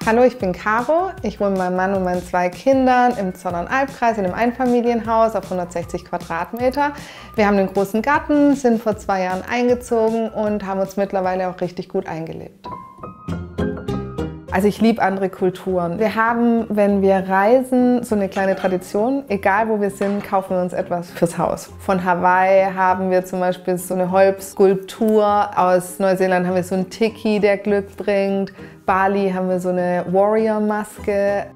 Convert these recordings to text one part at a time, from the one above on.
Hallo, ich bin Caro. Ich wohne mit meinem Mann und meinen 2 Kindern im Zollernalbkreis in einem Einfamilienhaus auf 160 Quadratmeter. Wir haben einen großen Garten, sind vor 2 Jahren eingezogen und haben uns mittlerweile auch richtig gut eingelebt. Also ich liebe andere Kulturen. Wir haben, wenn wir reisen, so eine kleine Tradition. Egal wo wir sind, kaufen wir uns etwas fürs Haus. Von Hawaii haben wir zum Beispiel so eine Holzskulptur. Aus Neuseeland haben wir so einen Tiki, der Glück bringt. Bali haben wir so eine Warrior-Maske.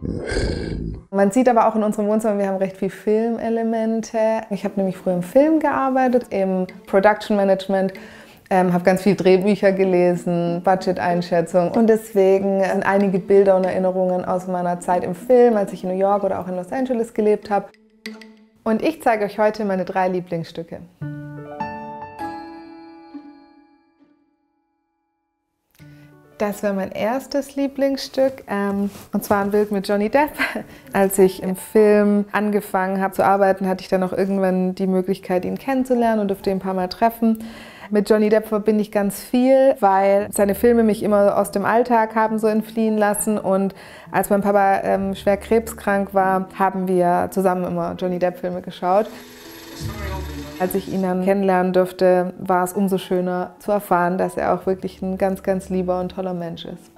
Man sieht aber auch in unserem Wohnzimmer, wir haben recht viel Filmelemente. Ich habe nämlich früher im Film gearbeitet, im Production Management. Habe ganz viel Drehbücher gelesen, Budget-Einschätzung und deswegen sind einige Bilder und Erinnerungen aus meiner Zeit im Film, als ich in New York oder auch in Los Angeles gelebt habe. Und ich zeige euch heute meine 3 Lieblingsstücke. Das wäre mein erstes Lieblingsstück, und zwar ein Bild mit Johnny Depp. Als ich im Film angefangen habe zu arbeiten, hatte ich dann auch irgendwann die Möglichkeit, ihn kennenzulernen und durfte ihn ein paar Mal treffen. Mit Johnny Depp verbinde ich ganz viel, weil seine Filme mich immer aus dem Alltag haben so entfliehen lassen. Und als mein Papa schwer krebskrank war, haben wir zusammen immer Johnny Depp-Filme geschaut. Als ich ihn dann kennenlernen durfte, war es umso schöner zu erfahren, dass er auch wirklich ein ganz, ganz lieber und toller Mensch ist.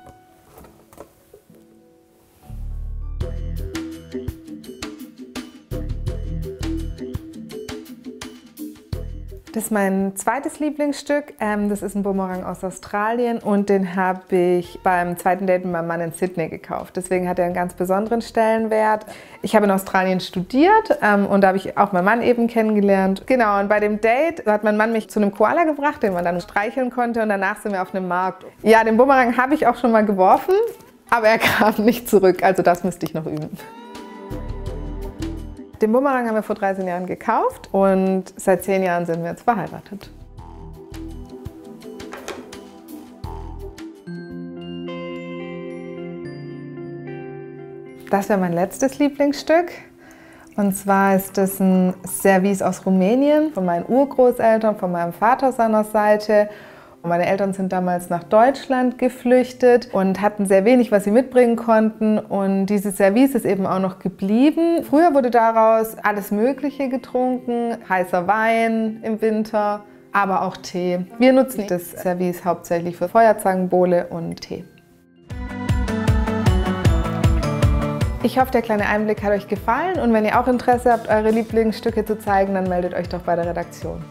Das ist mein zweites Lieblingsstück. Das ist ein Bumerang aus Australien und den habe ich beim zweiten Date mit meinem Mann in Sydney gekauft. Deswegen hat er einen ganz besonderen Stellenwert. Ich habe in Australien studiert und da habe ich auch meinen Mann eben kennengelernt. Genau, und bei dem Date hat mein Mann mich zu einem Koala gebracht, den man dann streicheln konnte, und danach sind wir auf einem Markt. Ja, den Bumerang habe ich auch schon mal geworfen, aber er kam nicht zurück, also das müsste ich noch üben. Den Bumerang haben wir vor 13 Jahren gekauft und seit 10 Jahren sind wir jetzt verheiratet. Das wäre mein letztes Lieblingsstück. Und zwar ist das ein Service aus Rumänien von meinen Urgroßeltern, von meinem Vater seiner Seite. Meine Eltern sind damals nach Deutschland geflüchtet und hatten sehr wenig, was sie mitbringen konnten. Und dieses Service ist eben auch noch geblieben. Früher wurde daraus alles Mögliche getrunken, heißer Wein im Winter, aber auch Tee. Wir nutzen das Service hauptsächlich für Feuerzangenbowle und Tee. Ich hoffe, der kleine Einblick hat euch gefallen und wenn ihr auch Interesse habt, eure Lieblingsstücke zu zeigen, dann meldet euch doch bei der Redaktion.